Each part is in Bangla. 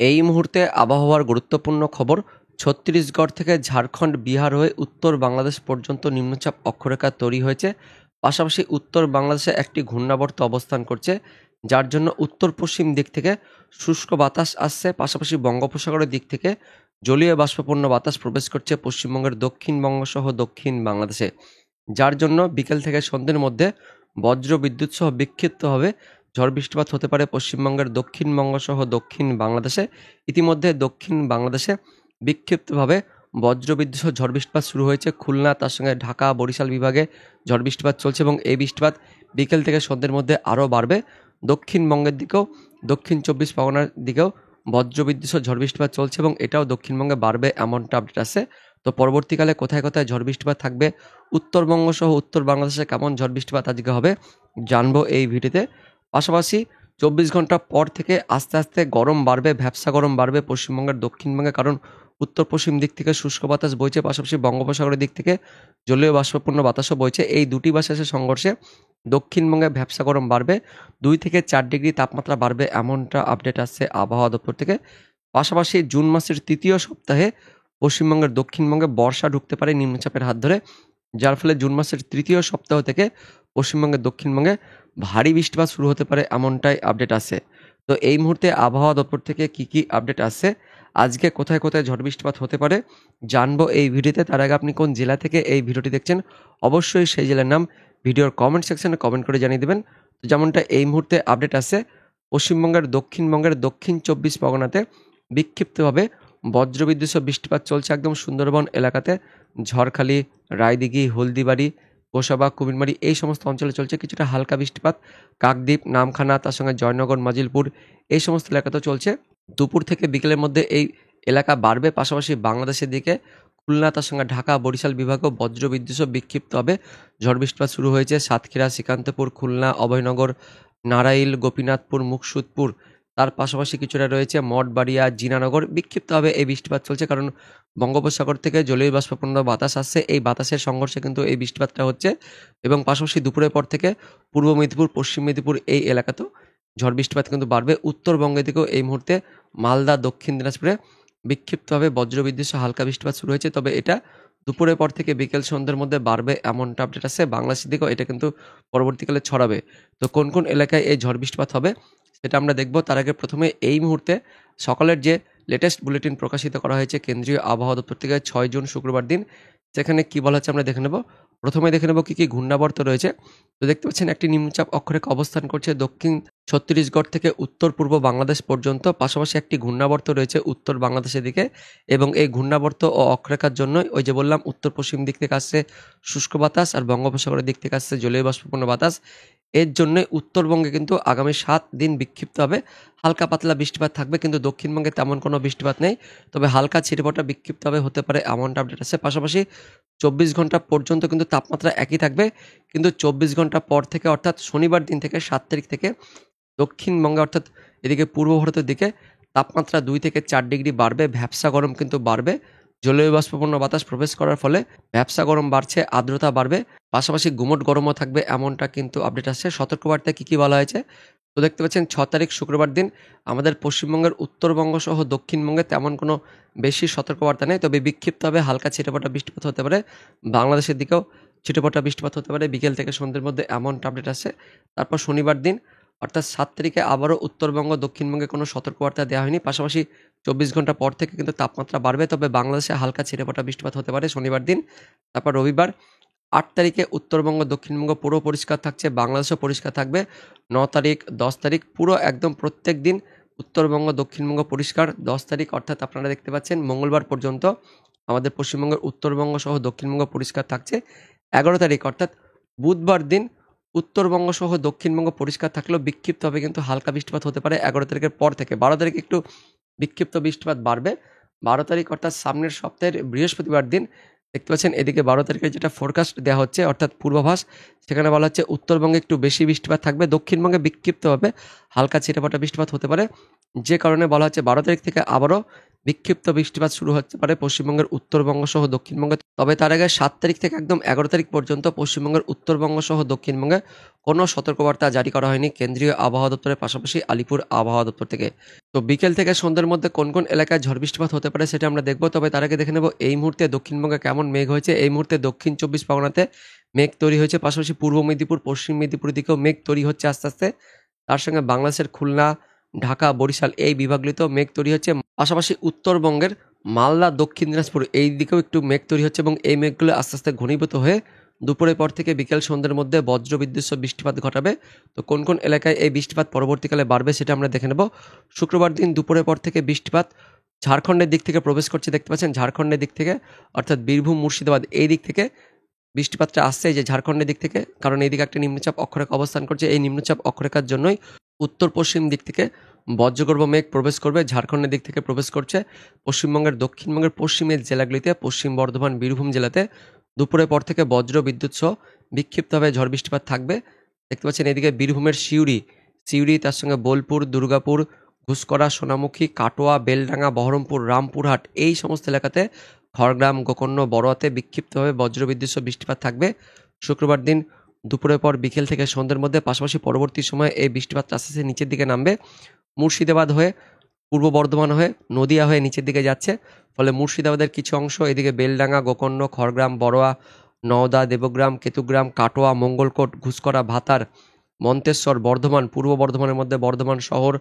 এই মুহূর্তে আবহাওয়ার গুরুত্বপূর্ণ খবর। ছত্তিশগড় থেকে ঝাড়খণ্ড, বিহার হয়ে উত্তর বাংলাদেশ পর্যন্ত নিম্নচাপ অক্ষরেখা তৈরি হয়েছে। পাশাপাশি উত্তর বাংলাদেশে একটি ঘূর্ণাবর্ত অবস্থান করছে, যার জন্য উত্তর পশ্চিম দিক থেকে শুষ্ক বাতাস আসছে। পাশাপাশি বঙ্গোপসাগরের দিক থেকে জলীয় বাষ্পপূর্ণ বাতাস প্রবেশ করছে পশ্চিমবঙ্গের দক্ষিণবঙ্গ সহ দক্ষিণ বাংলাদেশে, যার জন্য বিকেল থেকে সন্ধ্যের মধ্যে বজ্র বিদ্যুৎ সহ বিক্ষিপ্তভাবে ঝড় বৃষ্টিপাত হতে পারে পশ্চিমবঙ্গের দক্ষিণবঙ্গ সহ দক্ষিণ বাংলাদেশে। ইতিমধ্যে দক্ষিণ বাংলাদেশে বিক্ষিপ্তভাবে বজ্রবিদ্যুৎ সহ ঝড় বৃষ্টিপাত শুরু হয়েছে। খুলনা, তার সঙ্গে ঢাকা, বরিশাল বিভাগে ঝড় বৃষ্টিপাত চলছে এবং এই বৃষ্টিপাত বিকেল থেকে সন্ধ্যের মধ্যে আরও বাড়বে। দক্ষিণবঙ্গের দিকেও, দক্ষিণ 24 পরগনার দিকেও বজ্রবিদ্যুৎ সহ ঝড় বৃষ্টিপাত চলছে এবং এটাও দক্ষিণবঙ্গে বাড়বে এমনটা আপডেট আছে। তো পরবর্তীকালে কোথায় কোথায় ঝড় বৃষ্টিপাত থাকবে, উত্তরবঙ্গ সহ উত্তর বাংলাদেশে কেমন ঝড় বৃষ্টিপাত আজকে হবে, জানবো এই ভিডিওতে। পাশাপাশি 24 ঘন্টা পর থেকে আস্তে আস্তে গরম বাড়বে, ভ্যাপসা গরম বাড়বে পশ্চিমবঙ্গের দক্ষিণবঙ্গে, কারণ উত্তর পশ্চিম দিক থেকে শুষ্ক বাতাস বইছে, পাশাপাশি বঙ্গোপসাগরের দিক থেকে জলীয় বাষ্পপূর্ণ বাতাসও বইছে। এই দুটি বাতাসের সংঘর্ষে দক্ষিণবঙ্গে ভ্যাপসা গরম বাড়বে, 2 থেকে 4 ডিগ্রি তাপমাত্রা বাড়বে এমনটা আপডেট আসছে আবহাওয়া দপ্তর থেকে। পাশাপাশি জুন মাসের তৃতীয় সপ্তাহে পশ্চিমবঙ্গের দক্ষিণবঙ্গে বর্ষা ঢুকতে পারে নিম্নচাপের হাত ধরে, যার ফলে জুন মাসের তৃতীয় সপ্তাহ থেকে পশ্চিমবঙ্গের দক্ষিণবঙ্গে ভারী বৃষ্টিপাত শুরু হতে পারে এমনটাই আপডেট আছে। তো এই মুহূর্তে আবহাওয়া দপ্তর থেকে কি আপডেট আসছে, আজকে কোথায় কোথায় ঝড় বৃষ্টিপাত হতে পারে, জানবো এই ভিডিওতে। তার আগে আপনি কোন জেলা থেকে এই ভিডিওটি দেখছেন, অবশ্যই সেই জেলার নাম ভিডিওর কমেন্ট সেকশনে কমেন্ট করে জানিয়ে দেবেন। তো যেমনটা এই মুহূর্তে আপডেট আছে, পশ্চিমবঙ্গের দক্ষিণবঙ্গের দক্ষিণ 24 পরগনাতে বিক্ষিপ্তভাবে বজ্রবিদ্যুৎ সহ বৃষ্টিপাত চলছে একদম সুন্দরবন এলাকাতে। ঝড়খালি, রায়দিঘি, হলদিবাড়ি, গোসাবা, কুমিরমারি এই সমস্ত অঞ্চলে চলছে কিছুটা হালকা বৃষ্টিপাত। কাকদ্বীপ, নামখানা, তার সঙ্গে জয়নগর, মাজিলপুর এই সমস্ত এলাকাতেও চলছে। দুপুর থেকে বিকেলের মধ্যে এই এলাকা বাড়বে। পাশাপাশি বাংলাদেশের দিকে খুলনা, তার সঙ্গে ঢাকা, বরিশাল বিভাগেও বজ্রবিদ্যুৎ সহ বিক্ষিপ্তভাবে ঝড় বৃষ্টিপাত শুরু হয়েছে। সাতক্ষীরা, শ্রীকান্তপুর, খুলনা, অভয়নগর, নারাইল, গোপীনাথপুর, মুকসুদপুর, তার পাশাপাশি কিছুটা রয়েছে মঠবাড়িয়া, জিনানগর। বিক্ষিপ্তভাবে এই বৃষ্টিপাত চলছে, কারণ বঙ্গোপসাগর থেকে জলীয় বাষ্পপূর্ণ বাতাস আসছে, এই বাতাসের সংঘর্ষে কিন্তু এই বৃষ্টিপাতটা হচ্ছে। এবং পাশাপাশি দুপুরের পর থেকে পূর্ব মেদিনীপুর, পশ্চিম মেদিনীপুর এই এলাকাতেও ঝড় বৃষ্টিপাত কিন্তু বাড়বে। উত্তরবঙ্গের দিকেও এই মুহূর্তে মালদা, দক্ষিণ দিনাজপুরে বিক্ষিপ্তভাবে বজ্রবিদ্যুৎ সহ হালকা বৃষ্টিপাত শুরু হয়েছে, তবে এটা দুপুরের পর থেকে বিকেল সন্ধ্যের মধ্যে বাড়বে এমনটা আপডেট আছে। বাংলাদেশের দিকেও এটা কিন্তু পরবর্তীকালে ছড়াবে। তো কোন কোন এলাকায় এই ঝড় বৃষ্টিপাত হবে সেটা আমরা দেখব। তার আগে প্রথমে এই মুহূর্তে সকালের যে লেটেস্ট বুলেটিন প্রকাশিত করা হয়েছে কেন্দ্রীয় আবহাওয়া দপ্তর থেকে 6 জুন শুক্রবার দিন, সেখানে কি বলা হচ্ছে আমরা দেখে নেব। প্রথমে দেখে নেব কি ঘূর্ণাবর্ত রয়েছে। তো দেখতে পাচ্ছেন একটি নিম্নচাপ অক্ষরেখা অবস্থান করছে দক্ষিণ ছত্তিশগড় থেকে উত্তর পূর্ব বাংলাদেশ পর্যন্ত। পাশাপাশি একটি ঘূর্ণাবর্ত রয়েছে উত্তর বাংলাদেশের দিকে, এবং এই ঘূর্ণাবর্ত ও অক্ষরেখার জন্য ওই যে বললাম উত্তর পশ্চিম দিক থেকে আসছে শুষ্ক বাতাস আর বঙ্গোপসাগরের দিক থেকে আসছে জলীয় বাষ্পপূর্ণ বাতাস। এর জন্য উত্তরবঙ্গে কিন্তু আগামী 7 দিন বিক্ষিপ্তভাবে হালকা পাতলা বৃষ্টিপাত থাকবে, কিন্তু দক্ষিণবঙ্গে তেমন কোনো বৃষ্টিপাত নেই, তবে হালকা ছিটেফোঁটা বিক্ষিপ্তভাবে হতে পারে এমনটা আপডেট আছে। পাশাপাশি 24 ঘন্টা পর্যন্ত কিন্তু তাপমাত্রা একই থাকবে, কিন্তু 24 ঘন্টা পর থেকে অর্থাৎ শনিবার দিন থেকে 7 তারিখ থেকে দক্ষিণবঙ্গে অর্থাৎ এদিকে পূর্ব ভারতের দিকে তাপমাত্রা 2 থেকে 4 ডিগ্রি বাড়বে, ভ্যাপসা গরম কিন্তু বাড়বে। জলীয় বাষ্পপূর্ণ বাতাস প্রবেশ করার ফলে ভ্যাপসা গরম বাড়ছে, আর্দ্রতা বাড়বে, পাশাপাশি গুমোট গরমও থাকবে এমনটা কিন্তু আপডেট আসছে। সতর্কবার্তায় কী বলা হয়েছে, তো দেখতে পাচ্ছেন 6 তারিখ শুক্রবার দিন আমাদের পশ্চিমবঙ্গের উত্তরবঙ্গ সহ দক্ষিণবঙ্গে তেমন কোনো বেশি সতর্কবার্তা নেই, তবে বিক্ষিপ্তভাবে হালকা ছিটেফোঁটা বৃষ্টিপাত হতে পারে। বাংলাদেশের দিকেও ছিটেফোঁটা বৃষ্টিপাত হতে পারে বিকেল থেকে সন্ধ্যের মধ্যে এমনটা আপডেট আসছে। তারপর শনিবার দিন অর্থাৎ 7 তারিখে আবারও উত্তরবঙ্গ, দক্ষিণবঙ্গে কোনো সতর্কবার্তা দেওয়া হয়নি। পাশাপাশি 24 ঘন্টা পর থেকে কিন্তু তাপমাত্রা বাড়বে, তবে বাংলাদেশে হালকা ছিটেফোঁটা বৃষ্টিপাত হতে পারে শনিবার দিন। তারপর রবিবার 8 তারিখে উত্তরবঙ্গ, দক্ষিণবঙ্গ পুরো পরিষ্কার থাকছে, বাংলাদেশও পরিষ্কার থাকবে। 9 তারিখ, 10 তারিখ পুরো একদম প্রত্যেক দিন উত্তরবঙ্গ, দক্ষিণবঙ্গ পরিষ্কার। 10 তারিখ অর্থাৎ আপনারা দেখতে পাচ্ছেন মঙ্গলবার পর্যন্ত আমাদের পশ্চিমবঙ্গের উত্তরবঙ্গ সহ দক্ষিণবঙ্গ পরিষ্কার থাকছে। 11 তারিখ অর্থাৎ বুধবার দিন উত্তরবঙ্গ সহ দক্ষিণবঙ্গ পরিষ্কার থাকলেও বিক্ষিপ্তভাবে কিন্তু হালকা বৃষ্টিপাত হতে পারে 11 তারিখের পর থেকে। 12 তারিখে একটু বিক্ষিপ্ত বৃষ্টিপাত বাড়বে। 12 তারিখ অর্থাৎ সামনের সপ্তাহের বৃহস্পতিবার দিন দেখতে পাচ্ছেন এদিকে 12 তারিখের যেটা ফোরকাস্ট দেওয়া হচ্ছে অর্থাৎ পূর্বাভাস, সেখানে বলা হচ্ছে উত্তরবঙ্গে একটু বেশি বৃষ্টিপাত থাকবে, দক্ষিণবঙ্গে বিক্ষিপ্তভাবে হালকা ছিটেফোঁটা বৃষ্টিপাত হতে পারে। যে কারণে বলা হচ্ছে 12 তারিখ থেকে আবারও বিক্ষিপ্ত বৃষ্টিপাত শুরু হতে পারে পশ্চিমবঙ্গের উত্তরবঙ্গ সহ দক্ষিণবঙ্গে। তবে তার আগে 7 তারিখ থেকে একদম 11 তারিখ পর্যন্ত পশ্চিমবঙ্গের উত্তরবঙ্গ সহ দক্ষিণবঙ্গে কোনো সতর্কবার্তা জারি করা হয়নি কেন্দ্রীয় আবহাওয়া দপ্তরের পাশাপাশি আলিপুর আবহাওয়া দপ্তর থেকে। তো বিকেল থেকে সন্ধ্যার মধ্যে কোন কোন এলাকায় ঝড় বৃষ্টিপাত হতে পারে সেটা আমরা দেখব। তবে তার আগে দেখে নেব এই মুহূর্তে দক্ষিণবঙ্গে কেমন মেঘ হয়েছে। এই মুহূর্তে দক্ষিণ 24 পরগনাতে মেঘ তৈরি হয়েছে, পাশাপাশি পূর্ব মেদিনীপুর, পশ্চিম মেদিনীপুরের দিকেও মেঘ তৈরি হচ্ছে আস্তে আস্তে। তার সঙ্গে বাংলাদেশের খুলনা, ঢাকা, বরিশাল এই বিভাগগুলিতেও মেঘ তৈরি হচ্ছে। পাশাপাশি উত্তরবঙ্গের মালদা, দক্ষিণ দিনাজপুর এই দিকেও একটু মেঘ তৈরি হচ্ছে এবং এই মেঘগুলো আস্তে আস্তে ঘনীভূত হয়ে দুপুরের পর থেকে বিকেল সন্ধ্যের মধ্যে বজ্রবিদ্যুৎ সহ বৃষ্টিপাত ঘটাবে। তো কোন কোন এলাকায় এই বৃষ্টিপাত পরবর্তীকালে বাড়বে সেটা আমরা দেখে নেব। শুক্রবার দিন দুপুরের পর থেকে বৃষ্টিপাত ঝাড়খণ্ডের দিক থেকে প্রবেশ করছে, দেখতে পাচ্ছেন ঝাড়খণ্ডের দিক থেকে, অর্থাৎ বীরভূম, মুর্শিদাবাদ এই দিক থেকে বৃষ্টিপাতটা আসছে এই যে ঝাড়খণ্ডের দিক থেকে, কারণ এইদিকে একটা নিম্নচাপ অক্ষরেখা অবস্থান করছে। এই নিম্নচাপ অক্ষরেখার জন্যই উত্তর পশ্চিম দিক থেকে বজ্রগর্ভ মেঘ প্রবেশ করবে, ঝাড়খণ্ডের দিক থেকে প্রবেশ করছে পশ্চিমবঙ্গের দক্ষিণবঙ্গের পশ্চিমের জেলাগুলিতে, পশ্চিম বর্ধমান, বীরভূম জেলাতে দুপুরের পর থেকে বজ্র বিদ্যুৎ সহ বিক্ষিপ্তভাবে ঝড় বৃষ্টিপাত থাকবে। দেখতে পাচ্ছেন এদিকে বীরভূমের সিউড়ি, তার সঙ্গে বোলপুর, দুর্গাপুর, ঘুসকরা, সোনামুখী, কাটোয়া, বেলডাঙ্গা, বহরমপুর, রামপুরহাট এই সমস্ত এলাকাতে, খড়গ্রাম, গোকর্ণ, বড়ুয়াতে বিক্ষিপ্তভাবে বজ্রবিদ্যুৎ সহ বৃষ্টিপাত থাকবে শুক্রবার দিন দুপুরের পর বিকেল থেকে সন্ধ্যের মধ্যে। পাশাপাশি পরবর্তী সময়ে এই বৃষ্টিপাতটা আস্তে আস্তে নিচের দিকে নামবে, মুর্শিদাবাদ হয়ে, পূর্ব বর্ধমান হয়ে, নদিয়া হয়ে নিচের দিকে যাচ্ছে। ফলে মুর্শিদাবাদের কিছু অংশ এদিকে বেলডাঙ্গা, গোকর্ণ, খড়গ্রাম, বড়ুয়া, নওদা, দেবগ্রাম, কেতুগ্রাম, কাটোয়া, মঙ্গলকোট, ঘুসকরা, ভাতার, মন্তেশ্বর, বর্ধমান, পূর্ব বর্ধমানের মধ্যে বর্ধমান শহর,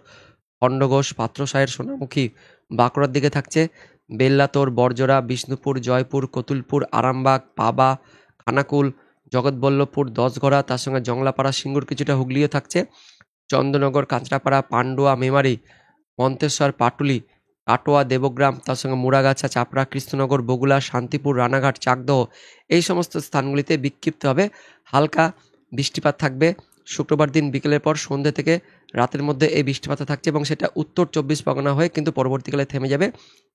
খণ্ডঘোষ, পাত্রসাহের, সোনামুখী, বাঁকুড়ার দিকে থাকছে বেল্লাতোর, বরজোড়া, বিষ্ণুপুর, জয়পুর, কতুলপুর, আরামবাগ, পাবা, খানাকুল, জগৎবল্লভপুর, দশঘরা, তার সঙ্গে জংলাপাড়া, সিঙ্গুর, কিছুটা হুগলিও থাকছে, চন্দ্রনগর, কাঁচরাপাড়া, পান্ডুয়া, মেমারি, মন্তেশ্বর, পাটুলি, কাটোয়া, দেবগ্রাম, তার সঙ্গে মুড়াগাছা, চাপড়া, কৃষ্ণনগর, বগুলা, শান্তিপুর, রানাঘাট, চাকদহ এই সমস্ত স্থানগুলিতে বিক্ষিপ্তভাবে হালকা বৃষ্টিপাত থাকবে শুক্রবার দিন বিকেলের পর সন্ধ্যে থেকে রাতের মধ্যে এই বৃষ্টিপাতটা থাকছে এবং সেটা উত্তর 24 পরগনা হয়ে কিন্তু পরবর্তীকালে থেমে যাবে।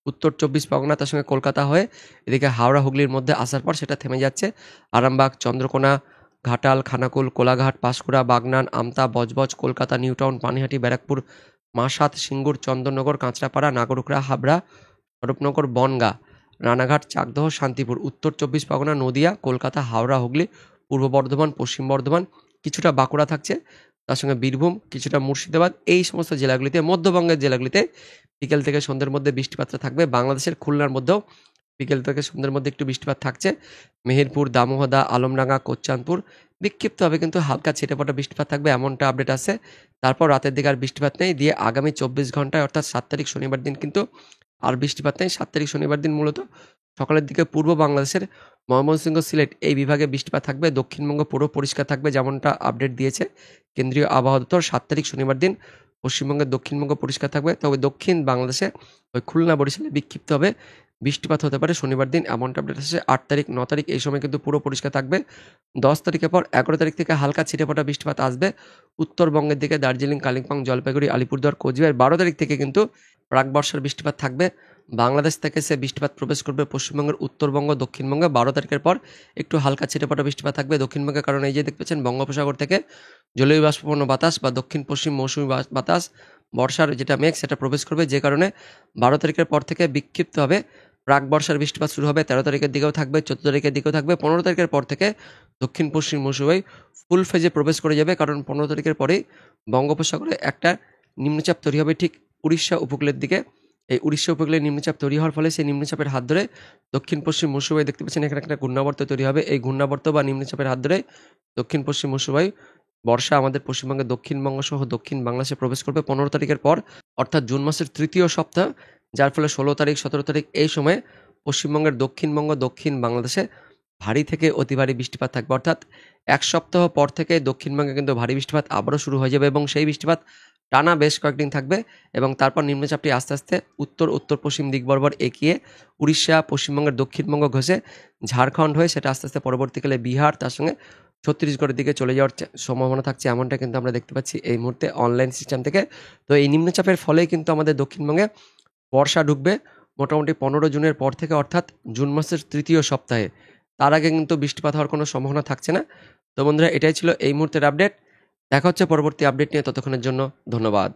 উত্তর 24 পরগনা তার সঙ্গে কলকাতা হয়ে এদিকে হাওড়া, হুগলির মধ্যে আসার পর সেটা থেমে যাচ্ছে। আরামবাগ, চন্দ্রকোনা, ঘাটাল, খানাকুল, কোলাঘাট, পাঁশকুড়া, বাগনান, আমতা, বজবজ, কলকাতা, নিউটাউন, পানিহাটি, ব্যারাকপুর, মাসাত, সিঙ্গুর, চন্দননগর, কাঁচরাপাড়া, নাগরুকড়া, হাবড়া, স্বরূপনগর, বনগাঁ, রানাঘাট, চাকদহ, শান্তিপুর, উত্তর 24 পরগনা, নদিয়া, কলকাতা, হাওড়া, হুগলি, পূর্ব বর্ধমান, পশ্চিম বর্ধমান, কিছুটা বাঁকুড়া থাকছে, তার সঙ্গে বীরভূম, কিছুটা মুর্শিদাবাদ এই সমস্ত জেলাগুলিতে, মধ্যবঙ্গের জেলাগুলিতে বিকেল থেকে সন্ধ্যের মধ্যে বৃষ্টিপাতটা থাকবে। বাংলাদেশের খুলনার মধ্যেও বিকেল থেকে সন্ধ্যের মধ্যে একটু বৃষ্টিপাত থাকছে। মেহেরপুর, দামোহদা, আলমডাঙ্গা, কোচ্চানপুর বিক্ষিপ্তভাবে কিন্তু হালকা ছিটেফোঁটা বৃষ্টিপাত থাকবে এমনটা আপডেট আছে। তারপর রাতের দিকে আর বৃষ্টিপাত নেই, দিয়ে আগামী 24 ঘন্টায় অর্থাৎ 7 তারিখ শনিবার দিন কিন্তু আর বৃষ্টিপাত নেই। 7 তারিখ শনিবার দিন মূলত সকালের দিকে পূর্ব বাংলাদেশের ময়মনসিংহ, সিলেট এই বিভাগে বৃষ্টিপাত থাকবে। দক্ষিণবঙ্গ পুরো পরিষ্কার থাকবে যেমনটা আপডেট দিয়েছে কেন্দ্রীয় আবহাওয়া দপ্তর। 7 তারিখ শনিবার দিন পশ্চিমবঙ্গের দক্ষিণবঙ্গ পরিষ্কার থাকবে, তবে দক্ষিণ বাংলাদেশে ওই খুলনা, বরিশালে বিক্ষিপ্তভাবে বৃষ্টিপাত হতে পারে শনিবার দিন এমনটা আপডেট আছে। 8 তারিখ, 9 তারিখ এই সময় কিন্তু পুরো পরিষ্কার থাকবে। 10 তারিখের পর 11 তারিখ থেকে হালকা ছিটেফোঁটা বৃষ্টিপাত আসবে উত্তরবঙ্গের দিকে, দার্জিলিং, কালিম্পং, জলপাইগুড়ি, আলিপুরদুয়ার, কোচবিহার। 12 তারিখ থেকে কিন্তু প্রাক বর্ষার বৃষ্টিপাত থাকবে। বাংলাদেশ থেকে সে বৃষ্টিপাত প্রবেশ করবে পশ্চিমবঙ্গের উত্তরবঙ্গ, দক্ষিণবঙ্গে। 12 তারিখের পর একটু হালকা ছিটেফোঁটা বৃষ্টিপাত থাকবে দক্ষিণবঙ্গের, কারণ এই যে দেখতে পাচ্ছেন বঙ্গোপসাগর থেকে জলীয় বাষ্পপূর্ণ বাতাস বা দক্ষিণ পশ্চিম মৌসুমী বাতাস, বর্ষার যেটা মেঘ সেটা প্রবেশ করবে, যে কারণে 12 তারিখের পর থেকে বিক্ষিপ্তভাবে প্রাক বর্ষার বৃষ্টিপাত শুরু হবে। 13 তারিখের দিকেও থাকবে, 14 তারিখের দিকেও থাকবে। 15 তারিখের পর থেকে দক্ষিণ পশ্চিম মৌসুমী ফুল ফেজে প্রবেশ করে যাবে, কারণ 15 তারিখের পরেই বঙ্গোপসাগরে একটা নিম্নচাপ তৈরি হবে ঠিক উড়িষ্যা উপকূলের দিকে। এই উড়িষ্যা উপকূলে নিম্নচাপ তৈরি হওয়ার ফলে সেই নিম্নচাপের হাত ধরে দক্ষিণ পশ্চিম মৌসুমী দেখতে পাচ্ছেন এখানে একটা ঘূর্ণাবর্ত তৈরি হবে। এই ঘূর্ণাবর্ত বা নিম্নচাপের হাত ধরে দক্ষিণ পশ্চিম মৌসুমী বর্ষা আমাদের পশ্চিমবঙ্গের দক্ষিণবঙ্গ সহ দক্ষিণ বাংলাদেশে প্রবেশ করবে 15 তারিখের পর, অর্থাৎ জুন মাসের তৃতীয় সপ্তাহ, যার ফলে 16 তারিখ, 17 তারিখ এই সময়ে পশ্চিমবঙ্গের দক্ষিণবঙ্গ, দক্ষিণ বাংলাদেশে ভারী থেকে অতি ভারী বৃষ্টিপাত থাকবে। অর্থাৎ এক সপ্তাহ পর থেকে দক্ষিণবঙ্গে কিন্তু ভারী বৃষ্টিপাত আবারও শুরু হয়ে যাবে এবং সেই বৃষ্টিপাত টানা বেশ কয়েকদিন থাকবে এবং তারপর নিম্নচাপটি আস্তে আস্তে উত্তর পশ্চিম দিক বরাবর এগিয়ে উড়িষ্যা, পশ্চিমবঙ্গের দক্ষিণবঙ্গ ঘষে ঝাড়খণ্ড হয়ে সেটা আস্তে আস্তে পরবর্তীকালে বিহার, তার সঙ্গে ছত্তিশগড়ের দিকে চলে যাওয়ার সম্ভাবনা থাকছে, এমনটা কিন্তু আমরা দেখতে পাচ্ছি এই মুহূর্তে অনলাইন সিস্টেম থেকে। তো এই নিম্নচাপের ফলেই কিন্তু আমাদের দক্ষিণবঙ্গে বর্ষা ঢুকবে মোটামুটি 15 জুনের পর থেকে, অর্থাৎ জুন মাসের তৃতীয় সপ্তাহে। তার আগে কিন্তু বৃষ্টিপাত হওয়ার কোনো সম্ভাবনা থাকছে না। তো বন্ধুরা, এটাই ছিল এই মুহূর্তের আপডেট। দেখা হচ্ছে পরবর্তী আপডেট নিয়ে, ততক্ষণের জন্য ধন্যবাদ।